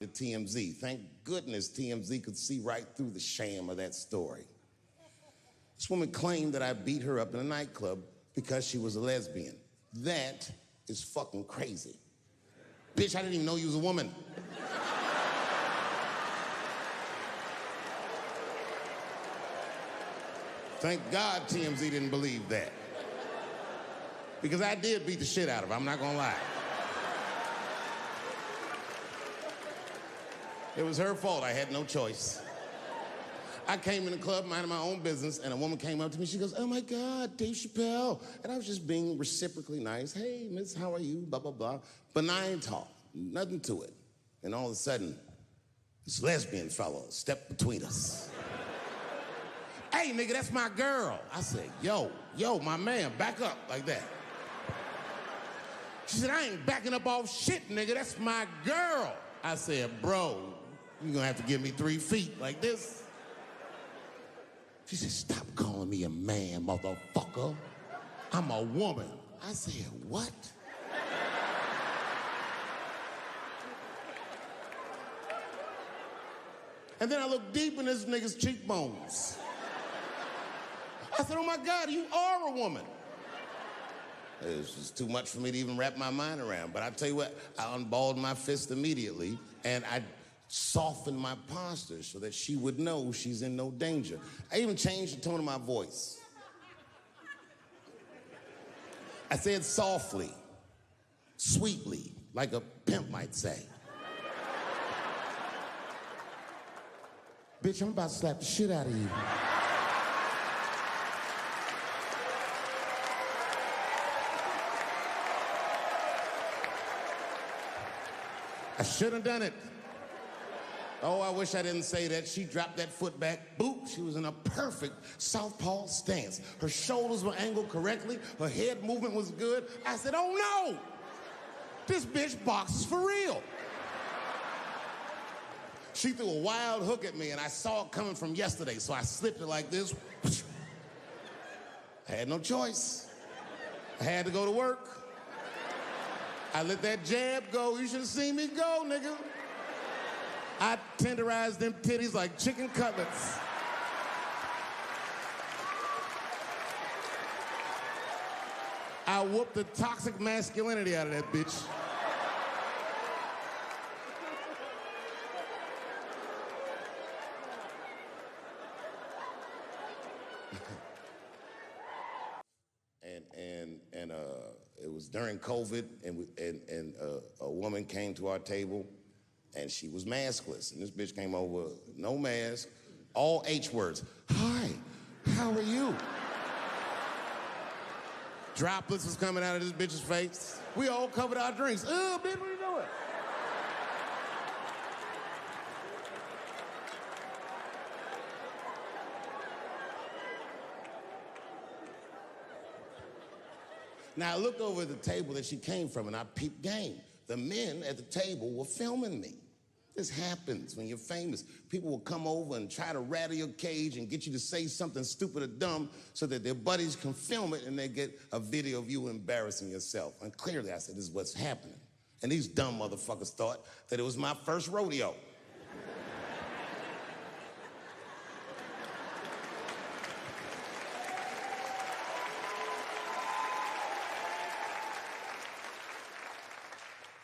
to TMZ. Thank goodness TMZ could see right through the sham of that story. This woman claimed that I beat her up in a nightclub because she was a lesbian. That is fucking crazy. Bitch, I didn't even know you was a woman. Thank God TMZ didn't believe that. Because I did beat the shit out of her, I'm not gonna lie. It was her fault, I had no choice. I came in the club minding my own business and a woman came up to me, she goes, "Oh my God, Dave Chappelle." And I was just being reciprocally nice. "Hey, miss, how are you?" Blah, blah, blah. Benign talk, nothing to it. And all of a sudden, this lesbian fellow stepped between us. "Hey, nigga, that's my girl." I said, yo, my man, back up like that. She said, "I ain't backing up off shit, nigga, that's my girl." I said, "Bro, you're gonna have to give me 3 feet like this." She said, "Stop calling me a man, motherfucker. I'm a woman." I said, "What?" And then I looked deep in this nigga's cheekbones. I said, "Oh my God, you are a woman." It was just too much for me to even wrap my mind around. But I tell you what, I unballed my fist immediately and I softened my posture so that she would know she's in no danger. I even changed the tone of my voice. I said softly, sweetly, like a pimp might say. "Bitch, I'm about to slap the shit out of you." I should have done it. Oh, I wish I didn't say that. She dropped that foot back. Boop. She was in a perfect southpaw stance. Her shoulders were angled correctly. Her head movement was good. I said, "Oh no! This bitch boxes for real." She threw a wild hook at me and I saw it coming from yesterday, so I slipped it like this. I had no choice. I had to go to work. I let that jab go. You should have seen me go, nigga. I tenderized them titties like chicken cutlets. I whooped the toxic masculinity out of that bitch. And it was during COVID, and a woman came to our table, and she was maskless. And this bitch came over, no mask, all H words. "Hi, how are you?" Droplets was coming out of this bitch's face. We all covered our drinks. "Oh, bitch, what are you doing?" Now, I looked over at the table that she came from, and I peeped game. The men at the table were filming me. This happens when you're famous. People will come over and try to rattle your cage and get you to say something stupid or dumb so that their buddies can film it and they get a video of you embarrassing yourself. And clearly, I said, this is what's happening. And these dumb motherfuckers thought that it was my first rodeo.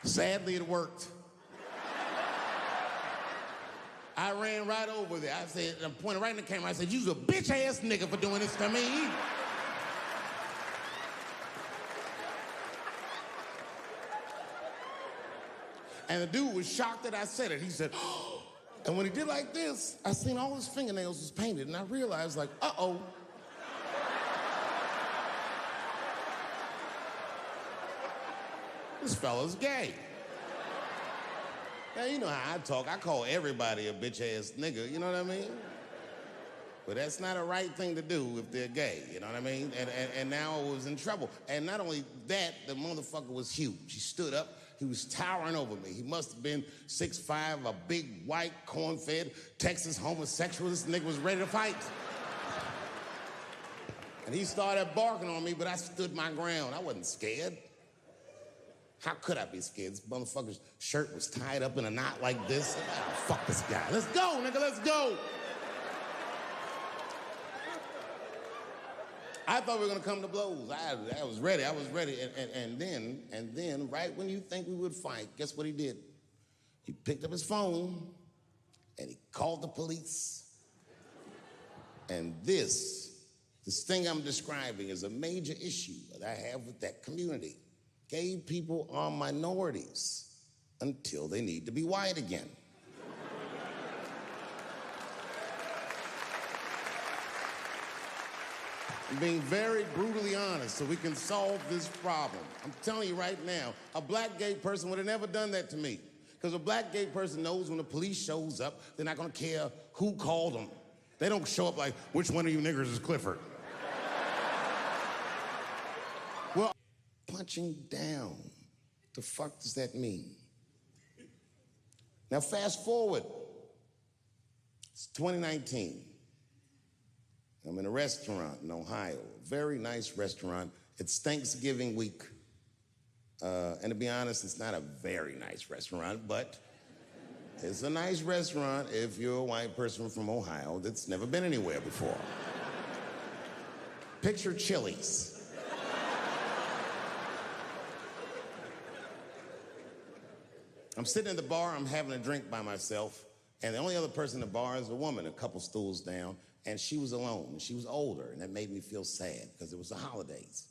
Sadly, it worked. I ran right over there. I said, I pointed right in the camera. I said, "You's a bitch-ass nigga for doing this to me." And the dude was shocked that I said it. He said, "Oh." And when he did like this, I seen all his fingernails was painted, and I realized, like, uh-oh. This fella's gay. Now, you know how I talk. I call everybody a bitch-ass nigga, you know what I mean? But that's not a right thing to do if they're gay, you know what I mean? And now I was in trouble. And not only that, the motherfucker was huge. He stood up, he was towering over me. He must have been 6'5", a big, white, corn-fed, Texas homosexual. This nigga was ready to fight. And he started barking on me, but I stood my ground. I wasn't scared. How could I be scared? This motherfucker's shirt was tied up in a knot like this. Oh, fuck this guy. Let's go, nigga, let's go. I thought we were gonna come to blows. I was ready. And then, right when you think we would fight, guess what he did? He picked up his phone and he called the police. And this thing I'm describing is a major issue that I have with that community. Gay people are minorities until they need to be white again. I'm being very brutally honest so we can solve this problem. I'm telling you right now, a black gay person would have never done that to me. Because a black gay person knows when the police shows up, they're not gonna care who called them. They don't show up like, which one of you niggers is Clifford? Well, punching down, the fuck does that mean? Now fast forward, it's 2019. I'm in a restaurant in Ohio, a very nice restaurant. It's Thanksgiving week. And to be honest, it's not a very nice restaurant, but it's a nice restaurant if you're a white person from Ohio that's never been anywhere before. Picture Chili's. I'm sitting at the bar, I'm having a drink by myself, and the only other person in the bar is a woman, a couple stools down, and she was alone, and she was older, and that made me feel sad because it was the holidays.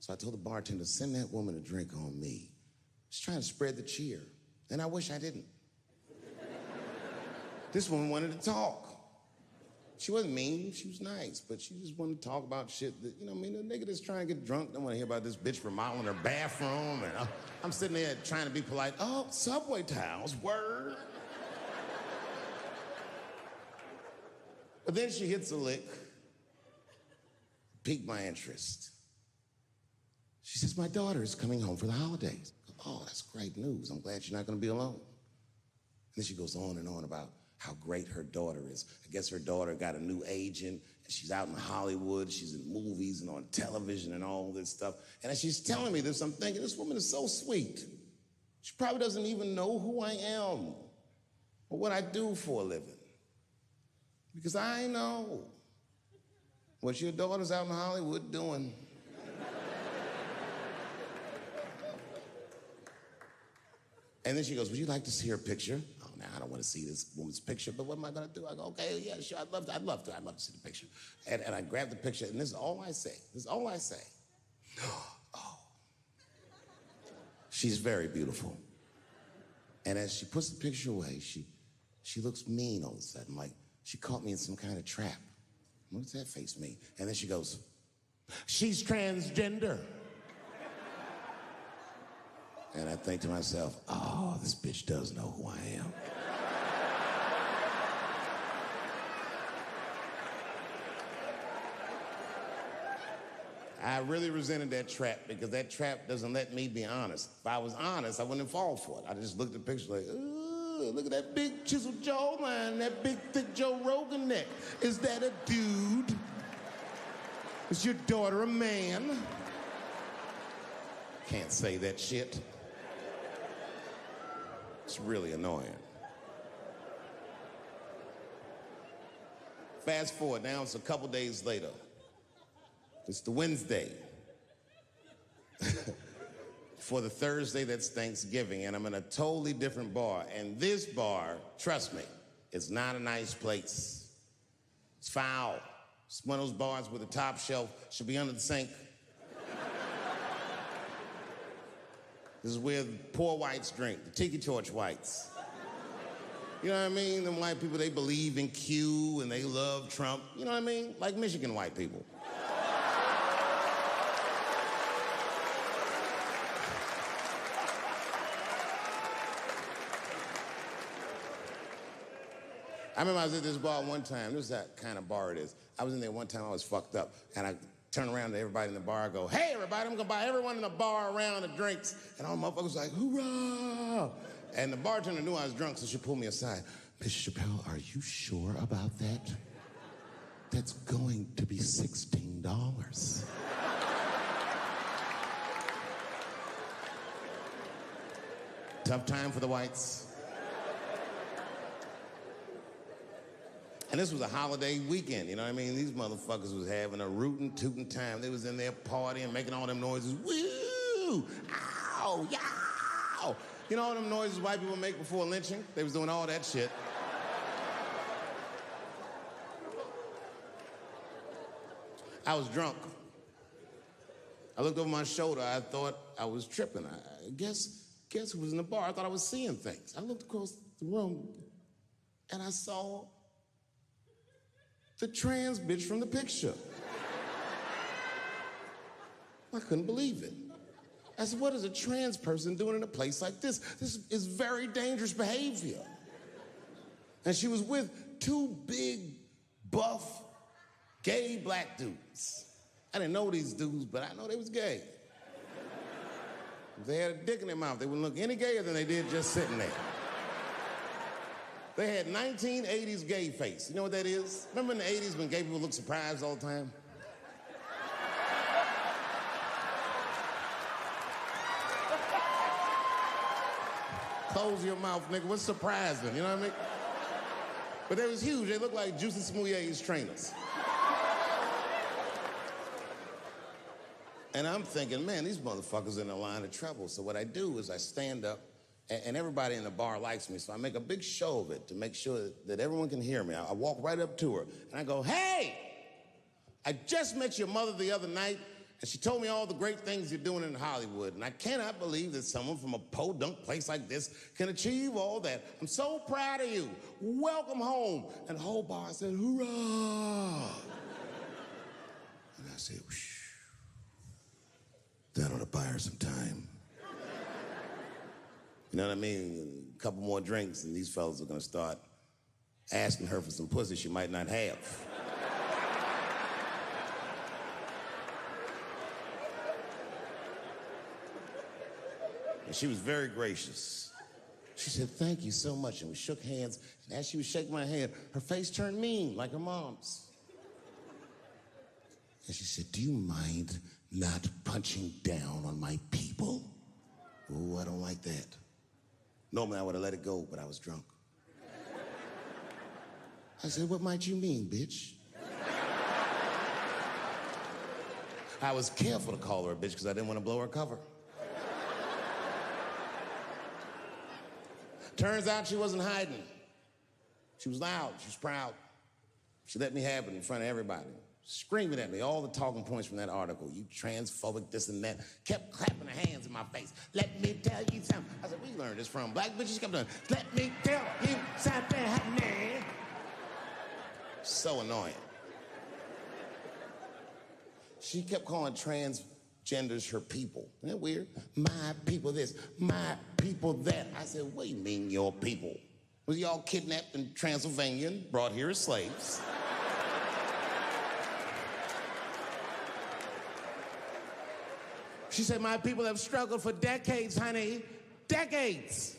So I told the bartender, send that woman a drink on me. She's trying to spread the cheer, and I wish I didn't. This woman wanted to talk. She wasn't mean, she was nice, but she just wanted to talk about shit that, you know what I mean, the nigga that's trying to get drunk don't want to hear about this bitch remodeling her bathroom, and I'm sitting there trying to be polite. Oh, subway tiles, word. But then she hits a lick, piqued my interest. She says, my daughter is coming home for the holidays. Oh, that's great news. I'm glad you're not gonna be alone. And then she goes on and on about how great her daughter is. I guess her daughter got a new agent, and she's out in Hollywood, she's in movies and on television and all this stuff. And as she's telling me this, I'm thinking, this woman is so sweet. She probably doesn't even know who I am or what I do for a living. Because I know what your daughter's out in Hollywood doing. And then she goes, would you like to see her picture? Oh, now I don't want to see this woman's picture, but what am I gonna do? I go, okay, yeah, sure, I'd love to see the picture. And I grab the picture, and this is all I say. Oh. She's very beautiful. And as she puts the picture away, she looks mean all of a sudden, like she caught me in some kind of trap. What does that face mean? And then she goes, she's transgender. And I think to myself, oh, this bitch does know who I am. I really resented that trap because that trap doesn't let me be honest. If I was honest, I wouldn't fall for it. I just looked at the picture like, ooh, look at that big chiseled jawline, that big thick Joe Rogan neck. Is that a dude? Is your daughter a man? Can't say that shit. It's really annoying. Fast forward, now it's a couple days later. It's the Wednesday. For the Thursday, that's Thanksgiving, and I'm in a totally different bar. And this bar, trust me, it's not a nice place. It's foul. It's one of those bars where the top shelf should be under the sink. This is where the poor whites drink, the tiki torch whites. You know what I mean? Them white people, they believe in Q and they love Trump. You know what I mean? Like Michigan white people. I remember I was at this bar one time. This is that kind of bar it is. I was in there one time, I was fucked up. And I turned around to everybody in the bar, I go, hey, everybody, I'm gonna buy everyone in the bar around the drinks. And all the motherfuckers like, hoorah! And the bartender knew I was drunk, so she pulled me aside. Mr. Chappelle, are you sure about that? That's going to be $16. Tough time for the whites. And this was a holiday weekend, you know what I mean? These motherfuckers was having a rootin' tootin' time. They was in there partying, making all them noises. Woo! Ow! Yow! You know all them noises white people make before lynching? They was doing all that shit. I was drunk. I looked over my shoulder. I thought I was tripping. I guess who was in the bar? I thought I was seeing things. I looked across the room, and I saw the trans bitch from the picture. I couldn't believe it. I said, what is a trans person doing in a place like this? This is very dangerous behavior. And she was with two big, buff, gay black dudes. I didn't know these dudes, but I know they was gay. If they had a dick in their mouth, they wouldn't look any gayer than they did just sitting there. They had 1980s gay face. You know what that is? Remember in the 80s when gay people looked surprised all the time? Close your mouth, nigga. What's surprising? You know what I mean? But they was huge. They looked like Juicy Smouillet's trainers. And I'm thinking, man, these motherfuckers in a line of trouble. So what I do is I stand up, and everybody in the bar likes me, so I make a big show of it to make sure that everyone can hear me. I walk right up to her, and I go, hey, I just met your mother the other night, and she told me all the great things you're doing in Hollywood, and I cannot believe that someone from a podunk place like this can achieve all that. I'm so proud of you. Welcome home. And the whole bar said, hoorah. And I said, whoosh. That ought to buy her some time. You know what I mean? A couple more drinks and these fellas are gonna start asking her for some pussy she might not have. And she was very gracious. She said, thank you so much. And we shook hands. And as she was shaking my hand, her face turned mean, like her mom's. And she said, do you mind not punching down on my people? Oh, I don't like that. Normally I would have let it go, but I was drunk. I said, what might you mean, bitch? I was careful to call her a bitch because I didn't want to blow her cover. Turns out she wasn't hiding. She was loud, she was proud. She let me have it in front of everybody. Screaming at me, all the talking points from that article. You transphobic, this and that. Kept clapping her hands in my face. Let me tell you something. I said, where you learned this from? Black bitches kept doing, let me tell you something, honey. So annoying. She kept calling transgenders her people. Isn't that weird? My people this, my people that. I said, what do you mean your people? Was y'all kidnapped in Transylvania and brought here as slaves? She said, my people have struggled for decades, honey. Decades.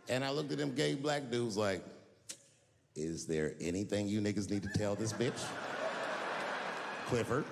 And I looked at them gay black dudes like, is there anything you niggas need to tell this bitch? Clifford.